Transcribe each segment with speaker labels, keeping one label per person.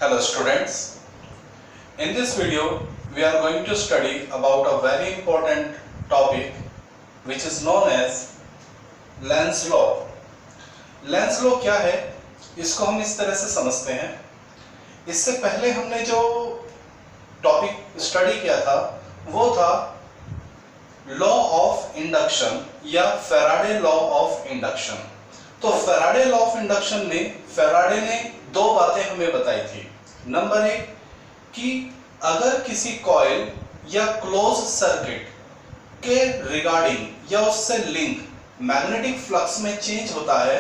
Speaker 1: Hello students, in this video we are going to study about a very important topic which is known as Lenz law. Lenz law क्या है, इसको हम इस तरह से समझते हैं। इससे पहले हमने जो टॉपिक स्टडी किया था वो था लॉ ऑफ इंडक्शन या फैराडे लॉ ऑफ इंडक्शन। तो फैराडे लॉ ऑफ इंडक्शन में फैराडे ने दो बातें हमें बताई थी। नंबर एक कि अगर किसी कॉइल या क्लोज सर्किट के रिगार्डिंग या उससे लिंक मैग्नेटिक फ्लक्स में चेंज होता है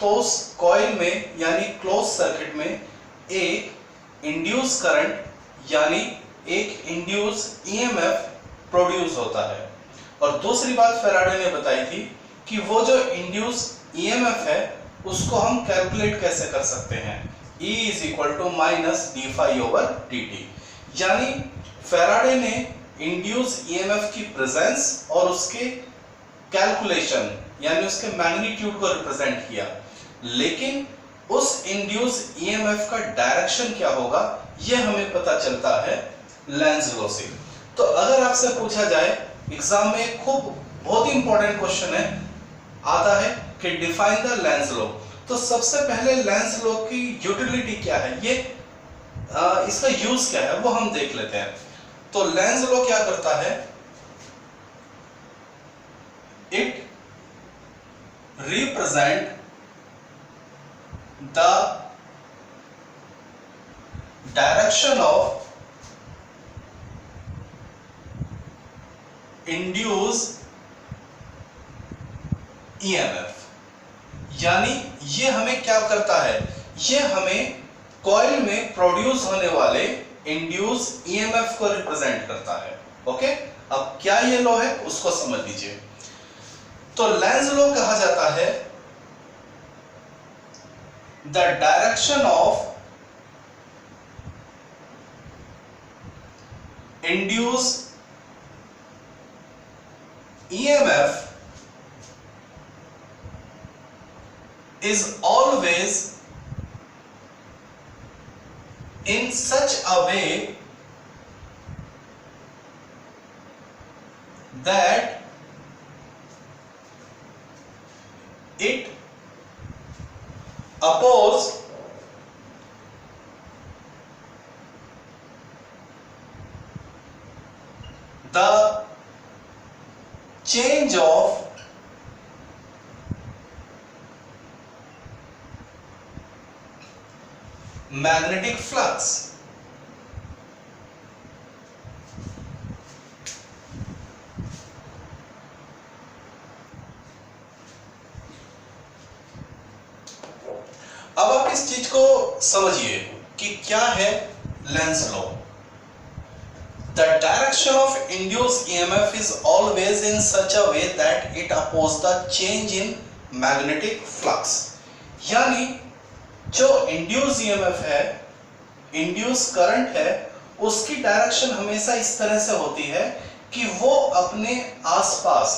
Speaker 1: तो उस कॉइल में यानी क्लोज सर्किट में एक इंड्यूस करंट यानी एक इंड्यूस ईएमएफ प्रोड्यूस होता है। और दूसरी बात फैराडे ने बताई थी कि वो जो इंड्यूस ईएमएफ है उसको हम कैलकुलेट कैसे कर सकते हैं, E is equal to minus d phi over d t. यानी फैराडे ने इंड्यूस ईएमएफ की प्रेजेंस और उसके कैलकुलेशन यानी उसके मैग्नीट्यूड को रिप्रेजेंट किया, लेकिन उस इंड्यूस ईएमएफ का डायरेक्शन क्या होगा यह हमें पता चलता है लेंज लॉ से। तो अगर आपसे पूछा जाए एग्जाम में खूब बहुत ही इंपॉर्टेंट क्वेश्चन है आता है कि डिफाइन द लेंज लॉ, तो सबसे पहले लेंज लॉ की यूटिलिटी क्या है, ये इसका यूज क्या है वो हम देख लेते हैं। तो लेंज लॉ क्या करता है, it represent the direction of induce EMF. यानी ये हमें क्या करता है, ये हमें कॉइल में प्रोड्यूस होने वाले इंड्यूस ईएमएफ को रिप्रेजेंट करता है। ओके, अब क्या ये लॉ है उसको समझ लीजिए। तो लेंज लॉ कहा जाता है the direction of induce EMF is always in such a way that it opposes the change of magnetic flux. अब आप इस चीज को समझिए कि क्या है Lenz law. The direction of induce EMF is always in such a way that it oppose the change in magnetic flux. यानी जो इंड्यूस ईएमएफ है, इंड्यूस करंट है, उसकी डायरेक्शन हमेशा इस तरह से होती है कि वो अपने आसपास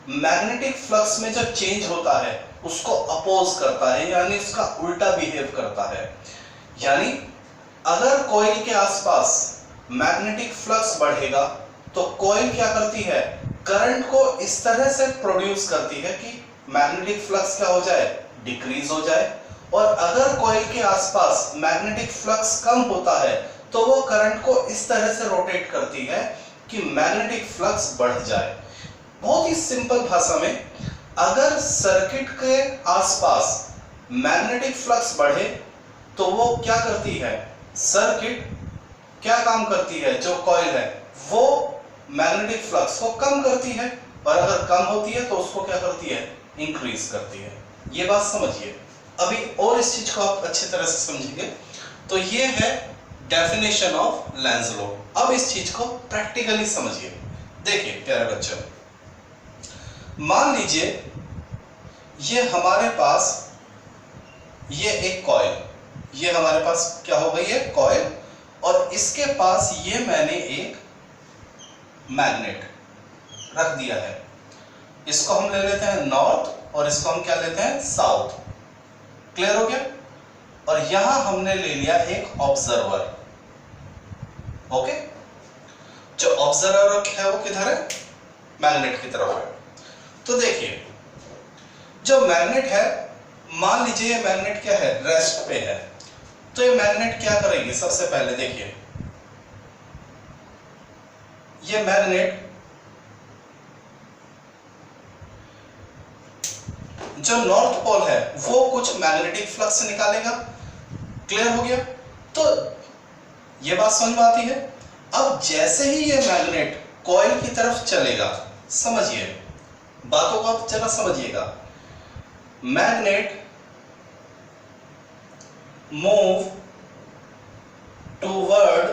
Speaker 1: मैग्नेटिक फ्लक्स में जो चेंज होता है उसको अपोज करता है, यानी उसका उल्टा बिहेव करता है। यानी अगर कॉइल के आसपास मैग्नेटिक फ्लक्स बढ़ेगा तो कॉइल क्या करती है, करंट को इस तरह से प्रोड्यूस करती है कि मैग्नेटिक फ्लक्स क्या हो जाए, डिक्रीज हो जाए। और अगर कॉइल के आसपास मैग्नेटिक फ्लक्स कम होता है तो वो करंट को इस तरह से रोटेट करती है कि मैग्नेटिक फ्लक्स बढ़ जाए। बहुत ही सिंपल भाषा में, अगर सर्किट के आसपास मैग्नेटिक फ्लक्स बढ़े तो वो क्या करती है, सर्किट क्या काम करती है, जो कॉइल है वो मैग्नेटिक फ्लक्स को कम करती है, और अगर कम होती है तो उसको क्या करती है, इंक्रीज करती है। ये बात समझिए। अभी और इस चीज को आप अच्छी तरह से समझेंगे। तो ये है डेफिनेशन ऑफ लेंज लॉ। अब इस चीज को प्रैक्टिकली समझिए। देखिए प्यारे बच्चों, मान लीजिए ये हमारे पास ये एक कॉइल, ये हमारे पास क्या हो गई है, कॉइल, और इसके पास ये मैंने एक मैग्नेट रख दिया है। इसको हम ले लेते हैं नॉर्थ और इसको हम क्या लेते हैं, साउथ। क्लियर हो गया। और यहां हमने ले लिया एक ऑब्जर्वर। ओके, जो ऑब्जर्वर है वो किधर है? मैग्नेट की तरफ है। तो देखिए, जो मैग्नेट है, मान लीजिए ये मैग्नेट क्या है? रेस्ट पे है। तो ये मैग्नेट क्या करेगी? सबसे पहले देखिए, ये मैग्नेट जो नॉर्थ पोल है वो कुछ मैग्नेटिक फ्लक्स निकालेगा। क्लियर हो गया? तो ये बात समझ में आती है। अब जैसे ही ये मैग्नेट कॉइल की तरफ चलेगा, समझिए बातों को, आप जरा समझिएगा। Magnet move toward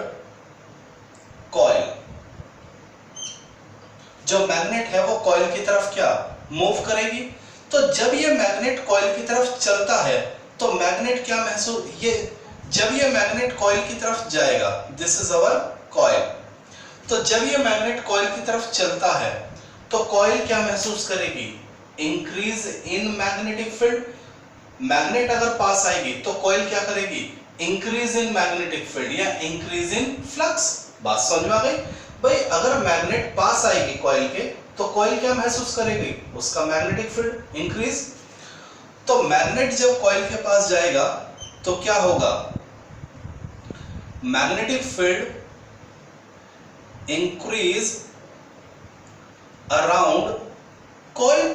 Speaker 1: coil. जो मैग्नेट है वो कॉइल की तरफ क्या मूव करेगी। तो जब ये मैग्नेट कॉइल की तरफ चलता है तो मैग्नेट क्या महसूस, ये जब ये मैग्नेट कॉइल की तरफ जाएगा, दिस इज अवर कॉइल। तो जब ये मैग्नेट कॉइल की तरफ चलता है तो कॉइल क्या महसूस करेगी? Increase in magnetic field. Magnet अगर पास आएगी तो कॉइल क्या करेगी? इंक्रीज इन मैग्नेटिक फील्ड या इंक्रीज इन फ्लक्स। बात समझ में आ गई? भाई अगर मैग्नेट पास आएगी कॉइल के तो कॉइल क्या महसूस करेगी? उसका मैग्नेटिक फील्ड इंक्रीज। तो मैग्नेट जब कॉइल के पास जाएगा तो क्या होगा? Magnetic field increase around coil.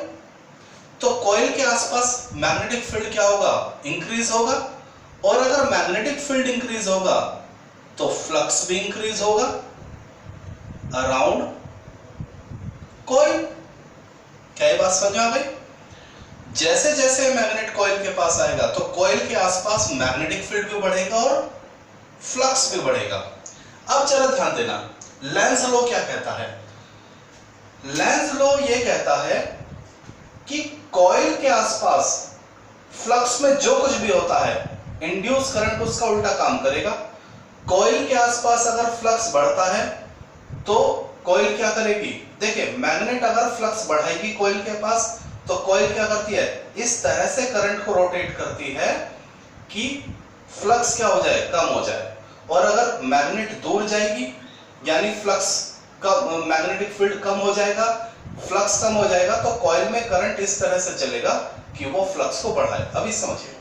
Speaker 1: तो कॉइल के आसपास मैग्नेटिक फील्ड क्या होगा? इंक्रीज होगा। और अगर मैग्नेटिक फील्ड इंक्रीज होगा तो फ्लक्स भी इंक्रीज होगा अराउंड कॉइल। क्या ये बात समझ में आ गई? जैसे जैसे मैग्नेट कॉइल के पास आएगा तो कॉइल के आसपास मैग्नेटिक फील्ड भी बढ़ेगा और फ्लक्स भी बढ़ेगा। अब जरा ध्यान देना, लेंज लॉ क्या कहता है? लेंज लॉ ये कहता है कि कॉइल के आसपास फ्लक्स में जो कुछ भी होता है, इंड्यूस करंट उसका उल्टा काम करेगा। कॉइल के आसपास अगर फ्लक्स बढ़ता है तो कॉइल क्या करेगी? देखिए, मैग्नेट अगर फ्लक्स बढ़ाएगी कॉइल के पास तो कॉइल क्या करती है? इस तरह से करंट को रोटेट करती है कि फ्लक्स क्या हो जाए? कम हो जाए। और अगर मैग्नेट दूर जाएगी यानी फ्लक्स का मैग्नेटिक फील्ड कम हो जाएगा, फ्लक्स कम हो जाएगा, तो कॉइल में करंट इस तरह से चलेगा कि वो फ्लक्स को बढ़ाए। अभी समझिए,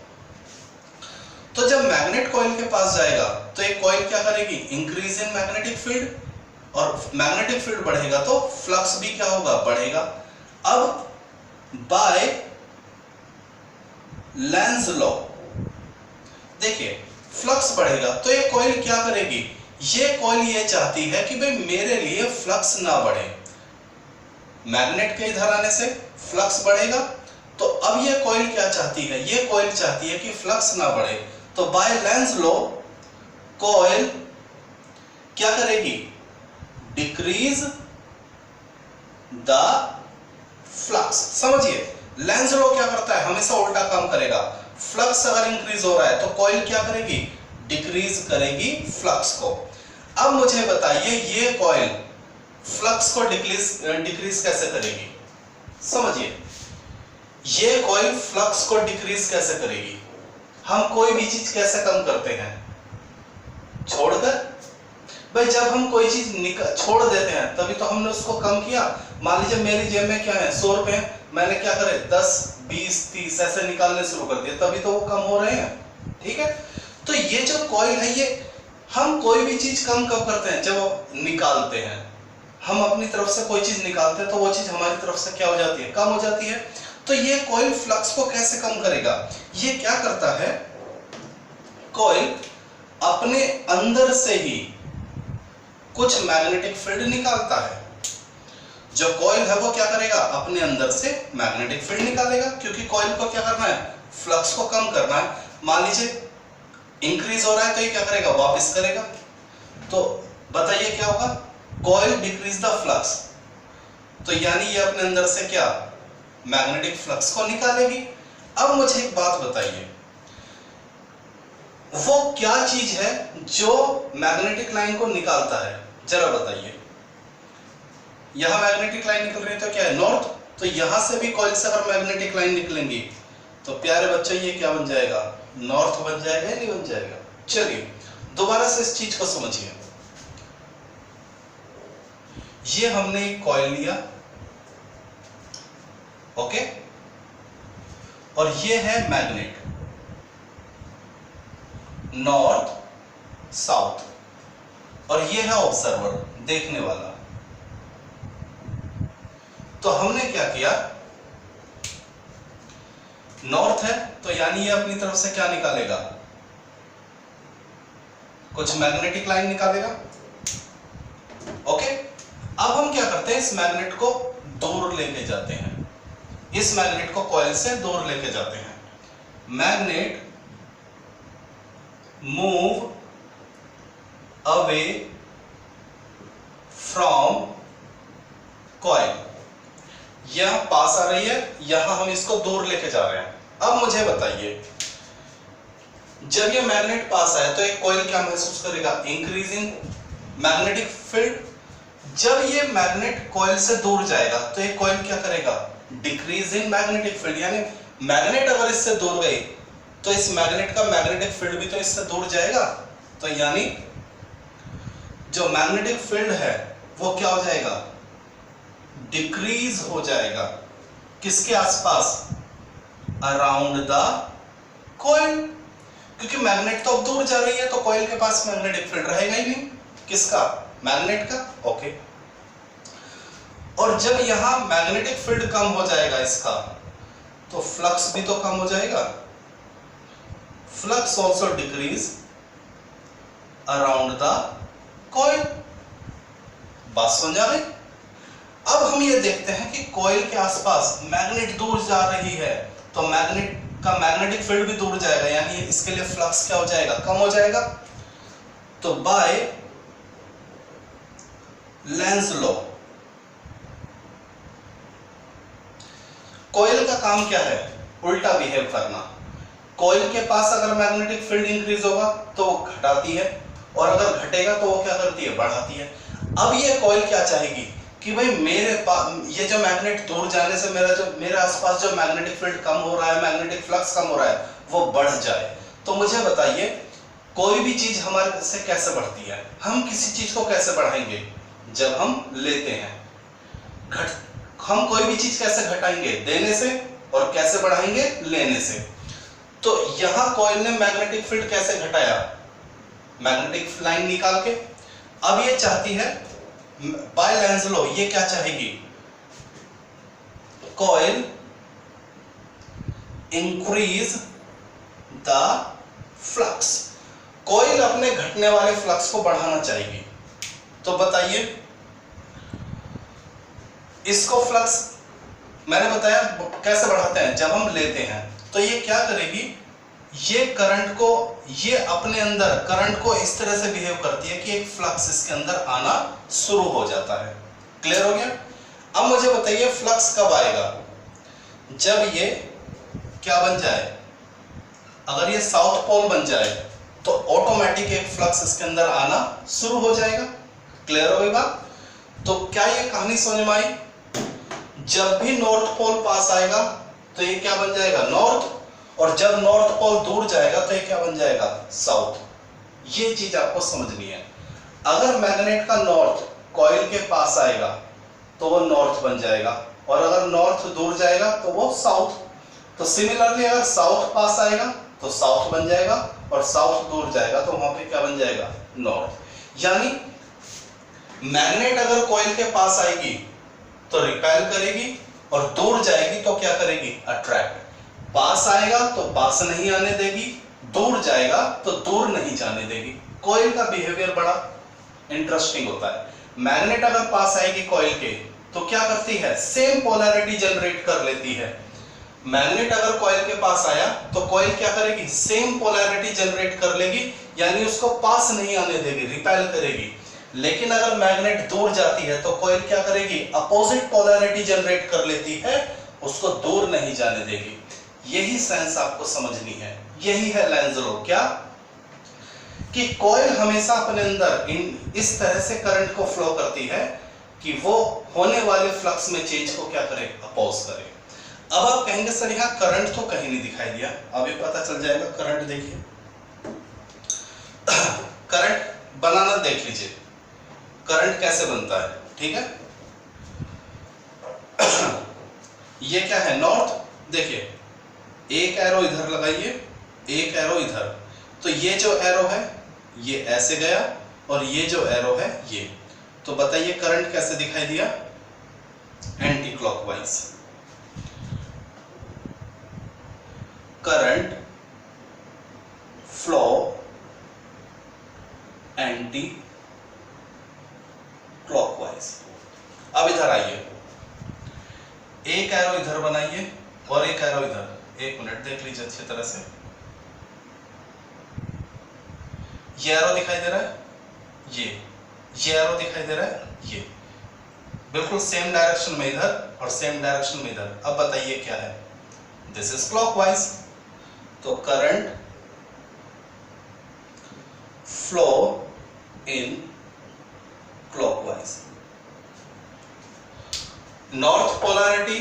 Speaker 1: तो जब मैग्नेट कॉइल के पास जाएगा तो एक कॉइल क्या करेगी? इंक्रीज इन मैग्नेटिक फील्ड, और मैग्नेटिक फील्ड बढ़ेगा तो फ्लक्स भी क्या होगा? बढ़ेगा। अब बाय लेंज लॉ देखिए, फ्लक्स बढ़ेगा तो ये कॉइल क्या करेगी? ये कॉइल ये चाहती है कि भाई मेरे लिए फ्लक्स ना बढ़े। मैग्नेट के इधर आने से फ्लक्स बढ़ेगा, तो अब ये कॉइल क्या चाहती है? ये कॉइल चाहती है कि फ्लक्स ना बढ़े। तो बाय लेंज लॉ कॉइल क्या करेगी? Decrease the flux. समझिए, लेंज लॉ क्या करता है? हमेशा उल्टा काम करेगा। फ्लक्स अगर इंक्रीज हो रहा है तो कॉइल क्या करेगी? डिक्रीज करेगी फ्लक्स को। अब मुझे बताइए, ये कॉइल फ्लक्स को डिक्रीज कैसे करेगी? समझिए, ये कॉइल फ्लक्स को डिक्रीज कैसे करेगी? हम कोई भी चीज कैसे कम करते हैं? छोड़कर। भाई जब हम कोई चीज छोड़ देते हैं तभी तो हमने उसको कम किया। मान लीजिए मेरी जेब में क्या है? 100 रुपए, मैंने क्या करे? 10, 20, 30 ऐसे निकालने शुरू कर दिए, तभी तो वो कम हो रहे हैं। ठीक है, तो ये जो कॉइल है, ये हम कोई भी चीज कम कब करते हैं? जब निकालते हैं, हम अपनी तरफ से कोई चीज निकालते हैं तो वो चीज हमारी तरफ से क्या हो जाती है? कम हो जाती है। तो ये कॉइल फ्लक्स को कैसे कम करेगा? ये क्या करता है? कॉइल अपने अंदर से ही कुछ मैग्नेटिक फील्ड निकालता है। जो कॉइल है वो क्या करेगा? अपने अंदर से मैग्नेटिक फील्ड निकालेगा, क्योंकि कॉइल को क्या करना है? फ्लक्स को कम करना है। मान लीजिए इंक्रीज हो रहा है तो ये क्या करेगा? वापस करेगा। तो बताइए क्या होगा? कॉइल डिक्रीज द फ्लक्स, तो यानी ये अपने अंदर से क्या? मैग्नेटिक फ्लक्स को निकालेगी। अब मुझे एक बात बताइए, वो क्या चीज है जो मैग्नेटिक लाइन को निकालता है? जरा बताइए। यहां मैग्नेटिक लाइन निकल रही है तो क्या है? नॉर्थ। तो यहां से भी कॉइल से अगर मैग्नेटिक लाइन निकलेंगी तो प्यारे बच्चों ये क्या बन जाएगा? नॉर्थ बन जाएगा या नहीं बन जाएगा? चलिए दोबारा से इस चीज को समझिए। ये हमने एक कॉइल लिया, ओके, और ये है मैग्नेट, नॉर्थ साउथ, और ये है ऑब्जर्वर, देखने वाला। तो हमने क्या किया, नॉर्थ है तो यानी ये अपनी तरफ से क्या निकालेगा, कुछ मैग्नेटिक लाइन निकालेगा, ओके। अब हम क्या करते हैं, इस मैग्नेट को दूर लेके जाते हैं, इस मैग्नेट को कॉइल से दूर लेके जाते हैं। Magnet move away from coil, यह पास आ रही है, यहां हम इसको दूर लेके जा रहे हैं। अब मुझे बताइए, जब ये मैग्नेट पास आया तो एक कॉइल क्या महसूस करेगा, इंक्रीजिंग मैग्नेटिक फील्ड। जब ये मैग्नेट कॉइल से दूर जाएगा तो एक कॉइल क्या करेगा, डिक्रीजिंग मैग्नेटिक फील्ड, यानी मैग्नेट अगर इससे दूर गई तो इस मैग्नेट का मैग्नेटिक फील्ड भी तो इससे दूर जाएगा। तो यानी जो मैग्नेटिक फील्ड है वो क्या हो जाएगा, डिक्रीज हो जाएगा। किसके आसपास, अराउंड द कॉइल, क्योंकि मैग्नेट तो अब दूर जा रही है तो कॉइल के पास मैग्नेटिक फील्ड रहेगा ही नहीं। किसका, मैग्नेट का, ओके। और जब यहां मैग्नेटिक फील्ड कम हो जाएगा इसका, तो फ्लक्स भी तो कम हो जाएगा, flux also decrease around the coil. बात समझ आ गई? अब हम ये देखते हैं कि कॉइल के आसपास मैग्नेट दूर जा रही है तो मैग्नेट का मैग्नेटिक फील्ड भी दूर जाएगा, यानी इसके लिए फ्लक्स क्या हो जाएगा, कम हो जाएगा। तो बाय लेंज लॉ, कॉइल का काम क्या है, उल्टा बिहेव करना। कॉइल के पास अगर मैग्नेटिक फील्ड इंक्रीज होगा तो वो घटाती है, और अगर घटेगा तो वो क्या करती है, बढ़ाती है। अब ये कॉइल क्या चाहेगी कि भाई मेरे पास ये जो मैग्नेट दूर जाने से मेरे आसपास जो मैग्नेटिक फील्ड कम हो रहा है, मैग्नेटिक फ्लक्स कम हो रहा है, वो बढ़ जाए। तो मुझे बताइए, कोई भी चीज हमारे से कैसे बढ़ती है, हम किसी चीज को कैसे बढ़ाएंगे, जब हम लेते हैं। हम कोई भी चीज कैसे घटाएंगे, देने से, और कैसे बढ़ाएंगे, लेने से। तो यहां कॉइल ने मैग्नेटिक फील्ड कैसे घटाया, मैग्नेटिक लाइन निकाल के। अब ये चाहती है बाय लेंज लॉ, ये क्या चाहेगी, coil increase the flux, coil अपने घटने वाले फ्लक्स को बढ़ाना चाहेगी। तो बताइए, इसको फ्लक्स मैंने बताया कैसे बढ़ाते हैं, जब हम लेते हैं तो ये क्या करेगी, ये करंट को, ये अपने अंदर करंट को इस तरह से बिहेव करती है कि एक फ्लक्स इसके अंदर आना शुरू हो जाता है। क्लियर हो गया? अब मुझे बताइए फ्लक्स कब आएगा, जब ये क्या बन जाए, अगर ये साउथ पोल बन जाए तो ऑटोमेटिक एक फ्लक्स इसके अंदर आना शुरू हो जाएगा। क्लियर हो गई बात? तो क्या ये कहानी समझ में आई? जब भी नॉर्थ पोल पास आएगा तो ये क्या बन जाएगा, नॉर्थ, और जब नॉर्थ पोल दूर जाएगा तो ये क्या बन जाएगा, साउथ। ये चीज आपको समझनी है। अगर मैग्नेट का नॉर्थ कॉइल के पास आएगा तो वो नॉर्थ बन जाएगा, और अगर नॉर्थ दूर जाएगा तो वो साउथ। तो सिमिलरली अगर साउथ पास आएगा तो साउथ बन जाएगा, और साउथ दूर जाएगा तो वहां पे क्या बन जाएगा, नॉर्थ। यानी मैग्नेट अगर कॉइल के पास आएगी तो रिपेल करेगी, और दूर जाएगी तो क्या करेगी, अट्रैक्ट। पास आएगा तो पास नहीं आने देगी, दूर जाएगा तो दूर नहीं जाने देगी। कॉइल का बिहेवियर बड़ा इंटरेस्टिंग होता है। मैग्नेट अगर पास आएगी कॉइल के तो क्या करती है, सेम पोलैरिटी जनरेट कर लेती है। मैग्नेट अगर कॉइल के पास आया तो कॉइल क्या करेगी, सेम पोलैरिटी जनरेट कर लेगी, यानी उसको पास नहीं आने देगी, रिपेल करेगी। लेकिन अगर मैग्नेट दूर जाती है तो कॉइल क्या करेगी, अपोजिट पोलैरिटी जनरेट कर लेती है, उसको दूर नहीं जाने देगी। यही साइंस आपको समझनी है, यही है लेंज लॉ। क्या कि कॉइल हमेशा अपने अंदर इस तरह से करंट को फ्लो करती है कि वो होने वाले फ्लक्स में चेंज को क्या करे, अपोज करे। अब आप कहेंगे सर यहाँ करंट तो कहीं नहीं दिखाई दिया, अभी पता चल जाएगा। करंट देखिए, करंट बनाना देख लीजिए, करंट कैसे बनता है, ठीक है। ये क्या है, नॉर्थ, देखिए एक एरो इधर लगाइए, एक एरो इधर, तो ये जो एरो है ये ऐसे गया और ये जो एरो है ये, तो बताइए करंट कैसे दिखाई दिया, anti clockwise. Current flow anti clockwise. अब इधर आइए, एक एरो इधर बनाइए और एक एरो इधर, एक मिनट देख लीजिए अच्छी तरह से, ये एरो दिखाई दे रहा है, ये एरो दिखाई दे रहा है, ये बिल्कुल सेम डायरेक्शन में इधर और सेम डायरेक्शन में इधर। अब बताइए क्या है, दिस इज क्लॉकवाइज। तो current flow in clockwise. North polarity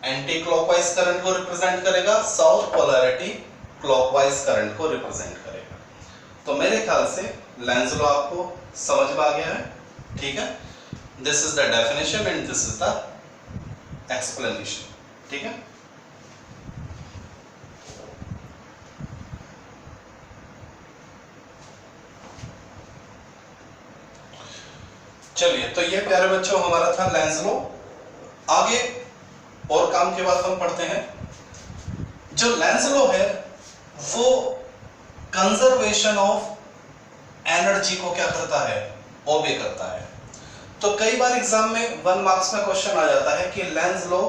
Speaker 1: anti clockwise current को रिप्रेजेंट करेगा, साउथ पोलैरिटी क्लॉकवाइज करंट को रिप्रेजेंट करेगा। तो मेरे ख्याल से लेंस लॉ आपको समझ में आ गया है, ठीक है। This is the definition and this is the explanation, ठीक है। चलिए, तो ये प्यारे बच्चों हमारा था लेंस लॉ। आगे और काम के बाद हम पढ़ते हैं, जो लेंस लॉ है वो कंजर्वेशन ऑफ एनर्जी को क्या करता है, ओबे करता है। तो कई बार एग्जाम में 1 मार्क्स में क्वेश्चन आ जाता है कि लेंस लॉ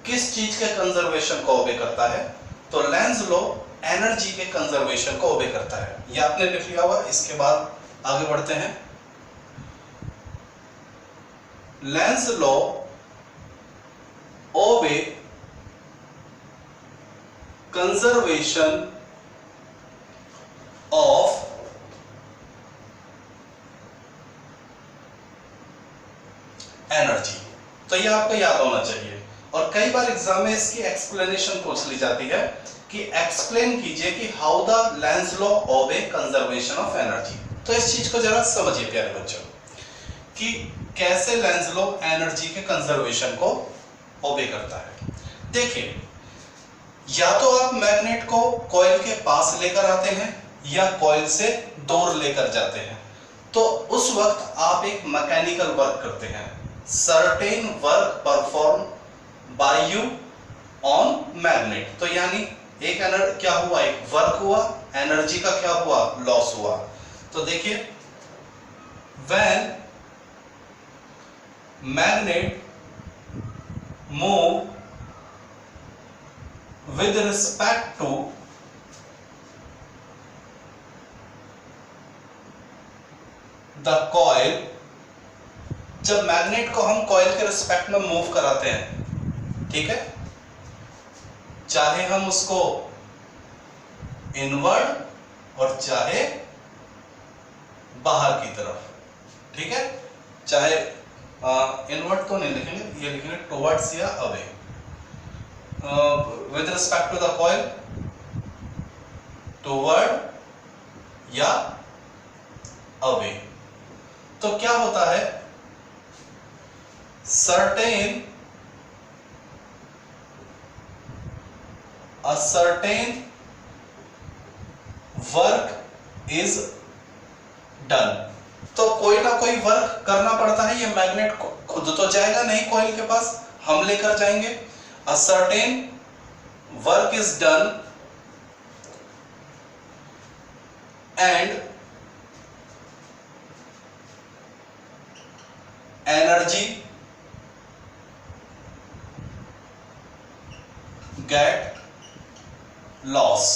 Speaker 1: किस चीज के कंजर्वेशन को ओबे करता है, तो लेंस लॉ एनर्जी के कंजर्वेशन को ओबे करता है। ये आपने लिख लिया हुआ, इसके बाद आगे बढ़ते हैं। लेंस लॉ ओबे कंजर्वेशन ऑफ एनर्जी। तो ये आपको याद होना चाहिए, और कई बार एग्जाम में इसकी एक्सप्लेनेशन पूछ ली जाती है कि एक्सप्लेन कीजिए कि हाउ द लेंस लॉ ओबे कंजर्वेशन ऑफ एनर्जी। तो इस चीज को जरा समझिए प्यारे बच्चों कि कैसे लेंस लॉ एनर्जी के कंजर्वेशन को ओबे करता है। देखिए, या तो आप मैग्नेट को कॉइल के पास लेकर आते हैं या कॉइल से दूर लेकर जाते हैं, तो उस वक्त आप एक मैकेनिकल वर्क करते हैं, certain work perform by you on magnet. तो यानी एक एनर्जी क्या हुआ, एक वर्क हुआ, एनर्जी का क्या हुआ, लॉस हुआ। तो देखिए, when magnet move with respect to the coil, जब मैग्नेट को हम कॉइल के रिस्पेक्ट में मूव कराते हैं, ठीक है, चाहे हम उसको इनवर्ड और चाहे बाहर की तरफ, ठीक है, चाहे इनवर्ड तो नहीं लिखेंगे, ये लिखेंगे टुवर्ड्स या away, with respect to the coil, toward या away। तो क्या होता है, a certain work is done। तो कोई ना कोई वर्क करना पड़ता है, ये मैग्नेट खुद तो जाएगा नहीं कॉइल के पास, हम लेकर जाएंगे। A certain work is done and energy get loss।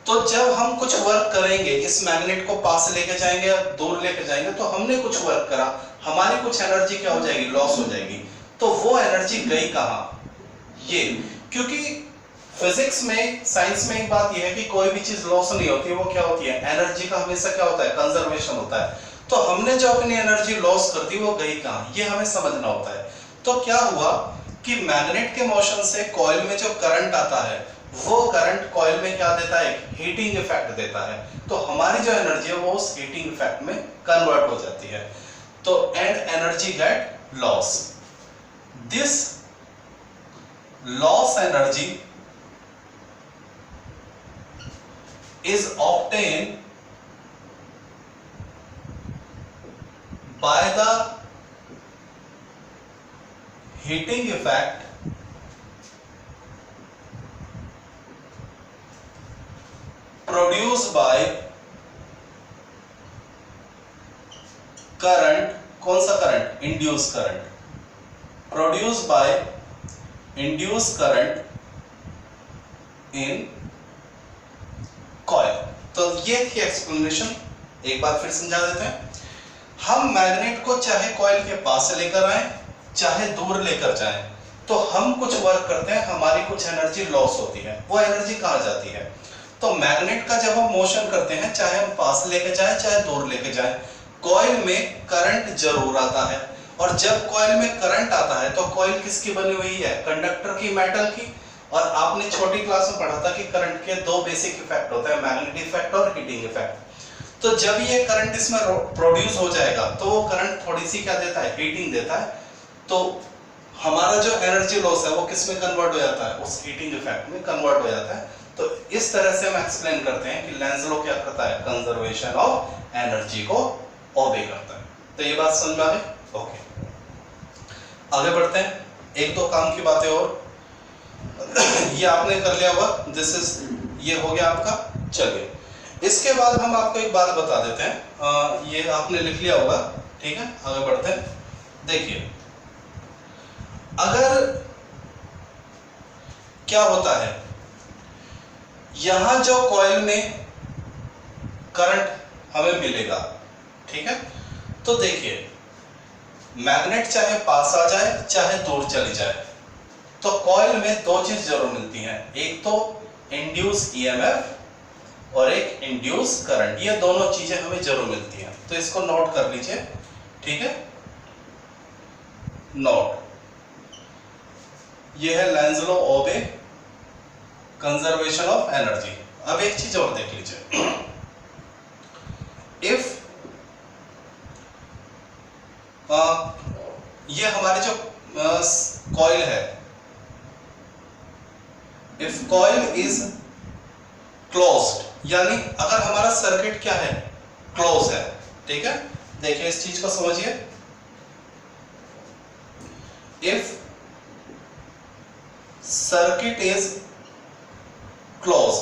Speaker 1: तो जब हम कुछ वर्क करेंगे, इस मैग्नेट को पास लेके जाएंगे या दूर लेके जाएंगे, तो हमने कुछ वर्क करा, हमारी कुछ एनर्जी क्या हो जाएगी, लॉस हो जाएगी। तो वो एनर्जी गई कहां, ये, क्योंकि फिजिक्स में, साइंस में एक बात यह है कि कोई भी चीज लॉस नहीं होती, वो क्या होती है, एनर्जी का हमेशा क्या होता है, कंजर्वेशन होता है। तो हमने जो अपनी एनर्जी लॉस कर दी वो गई कहां, ये हमें समझना होता है। तो क्या हुआ कि मैग्नेट के मोशन से कॉइल में जो करंट आता है वो करंट कॉइल में क्या देता है, हीटिंग इफेक्ट देता है। तो हमारी जो एनर्जी है वो उस हीटिंग इफेक्ट में कन्वर्ट हो जाती है, तो and energy get loss. This loss energy is obtained by the heating effect produced by current, कौन सा current, induce current, produced by induced current in coil. तो ये थी एक्सप्लेनेशन, एक बार फिर समझा देते हैं। हम मैग्नेट को चाहे कॉइल के पास से लेकर आए चाहे दूर लेकर जाएं, तो हम कुछ वर्क करते हैं, हमारी कुछ एनर्जी लॉस होती है। वो एनर्जी कहाँ जाती है, तो मैग्नेट का जब हम मोशन करते हैं, चाहे हम पास लेके जाएं चाहे दूर लेके जाएं, कॉइल में करंट जरूर आता है। और जब कॉइल में करंट आता है तो कॉइल किसकी बनी हुई है, कंडक्टर की, मेटल की। और आपने छोटी क्लास में पढ़ा था कि करंट के दो बेसिक इफेक्ट होते हैं, मैग्नेटिक इफेक्ट और हीटिंग इफेक्ट। तो जब ये करंट इसमें प्रोड्यूस हो जाएगा तो वो करंट थोड़ी सी क्या देता है, हीटिंग देता है। तो हमारा जो एनर्जी लॉस है वो किस में कन्वर्ट हो जाता है, उस हीटिंग इफेक्ट में कन्वर्ट हो जाता है। तो इस तरह से हम एक्सप्लेन करते हैं कि लेंज लॉ क्या करता है, कंजर्वेशन ऑफ एनर्जी को ओबे करता है। तो ये बात समझ में आ गई। ओके, आगे बढ़ते हैं, एक दो काम की बातें और। ये आपने कर लिया होगा, दिस इज, ये हो गया आपका। चलिए, इसके बाद हम आपको एक बात बता देते हैं, ये आपने लिख लिया होगा, ठीक है। आगे बढ़ते हैं। देखिए, अगर क्या होता है, यहां जो कॉइल में करंट हमें मिलेगा, ठीक है। तो देखिए, मैग्नेट चाहे पास आ जाए चाहे दूर चली जाए, तो कॉइल में दो चीज जरूर मिलती हैं, एक तो इंड्यूस ईएमएफ और एक इंड्यूस करंट। ये दोनों चीजें हमें जरूर मिलती हैं, तो इसको नोट कर लीजिए, ठीक है। नोट, ये है लेंज लॉ ओबे, कंजर्वेशन ऑफ एनर्जी। अब एक चीज और देख लीजिए, इफ ये हमारे जो कॉइल है, इफ कॉइल इज क्लोज्ड, यानी अगर हमारा सर्किट क्या है, क्लोज है, ठीक है। देखिए, इस चीज को समझिए, if circuit is close,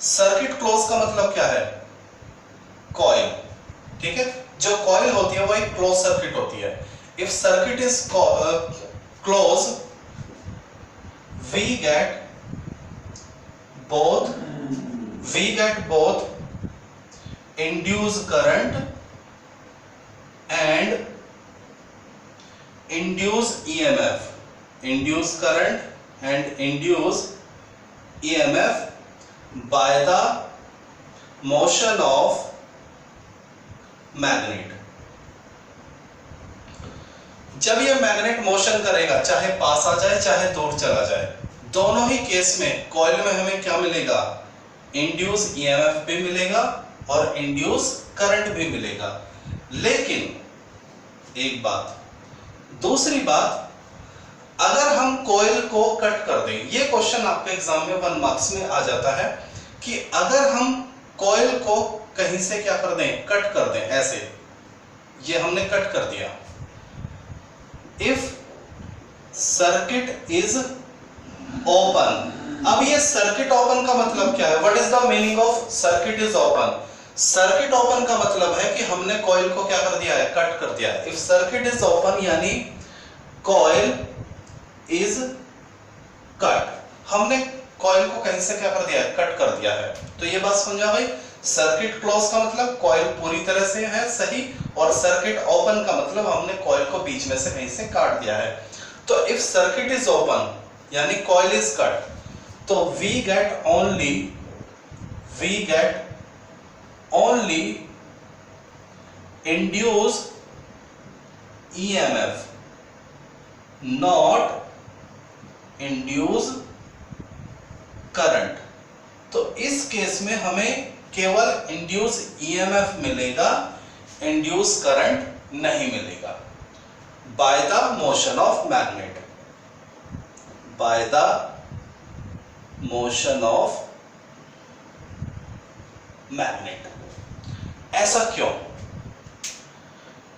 Speaker 1: circuit close का मतलब क्या है, कॉइल, ठीक है। जो कॉइल होती है वो एक क्लोज सर्किट होती है। If circuit is close, we get both induced current and induced EMF, induced current and induced EMF by the motion of magnet। जब ये मैग्नेट मोशन करेगा, चाहे पास आ जाए चाहे दूर चला जाए, दोनों ही केस में कॉइल में हमें क्या मिलेगा, इंड्यूस ईएमएफ भी मिलेगा और इंड्यूस करंट भी मिलेगा। लेकिन एक बात, दूसरी बात, अगर हम कॉइल को कट कर दें, ये क्वेश्चन आपके एग्जाम में 1 मार्क्स में आ जाता है कि अगर हम कॉइल को कहीं से क्या कर दें, कट कर दें, ऐसे, ये हमने कट कर दिया। इफ सर्किट इज ओपन, अब ये सर्किट ओपन का मतलब क्या है, what is the meaning of circuit is open. Circuit open का मतलब है कि हमने कॉइल को क्या कर दिया है, कट कर दिया है। इफ सर्किट इज ओपन यानी कॉइल इज कट, हमने कॉइल को कहीं से क्या कर दिया है, कट कर दिया है। तो ये बात समझ आ गई। सर्किट क्लोज का मतलब कॉइल पूरी तरह से है सही, और सर्किट ओपन का मतलब हमने कॉइल को बीच में से कहीं से काट दिया है। तो इफ सर्किट इज ओपन यानी कॉइल इज कट, तो we get only induced EMF, not induce current. तो इस केस में हमें केवल इंड्यूस ईएमएफ मिलेगा, इंड्यूस करंट नहीं मिलेगा। By the motion of magnet, by the motion of magnet. ऐसा क्यों?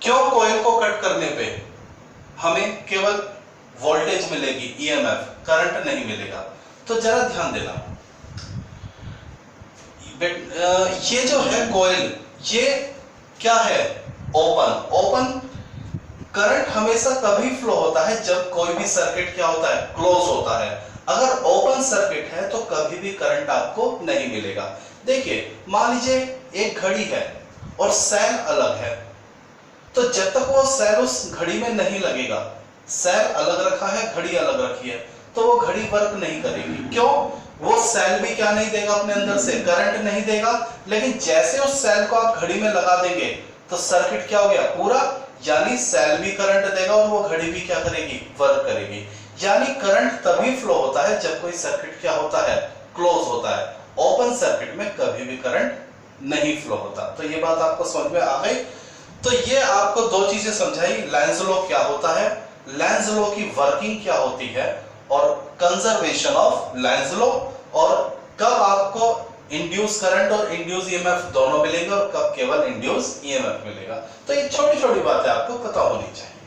Speaker 1: क्यों कॉइल को कट करने पे हमें केवल वोल्टेज मिलेगी, ईएमएफ, करंट नहीं मिलेगा? तो जरा ध्यान देना, ये जो है कॉइल, ये क्या है? ओपन। ओपन करंट हमेशा तभी फ्लो होता है जब कोई भी सर्किट क्या होता है? क्लोज होता है। अगर ओपन सर्किट है तो कभी भी करंट आपको नहीं मिलेगा। देखिए, मान लीजिए एक घड़ी है और सेल अलग है, तो जब तक वो सेल उस घड़ी में नहीं लगेगा, सेल अलग रखा है, घड़ी अलग रखी है, तो वो घड़ी वर्क नहीं करेगी। क्यों? वो सेल भी क्या नहीं देगा अपने अंदर से? करंट नहीं देगा। लेकिन जैसे उस सेल को आप घड़ी में लगा देंगे तो सर्किट क्या हो गया? पूरा, यानी सेल भी करंट देगा और वो घड़ी भी क्या करेगी? वर्क करेगी। यानी करंट तभी फ्लो होता है जब कोई सर्किट क्या होता है? क्लोज होता है। ओपन सर्किट में कभी भी करंट नहीं फ्लो होता। तो ये बात आपको समझ में आ गई? तो ये आपको दो चीजें समझाई, लेंज लॉ क्या होता है, लेंज लॉ की वर्किंग क्या होती है, और कंजर्वेशन ऑफ लेंज लॉ, और कब आपको इंड्यूस करंट और इंड्यूस ईएमएफ दोनों मिलेंगे और कब केवल इंड्यूस ईएमएफ मिलेगा। तो ये छोटी छोटी बातें आपको पता होनी चाहिए।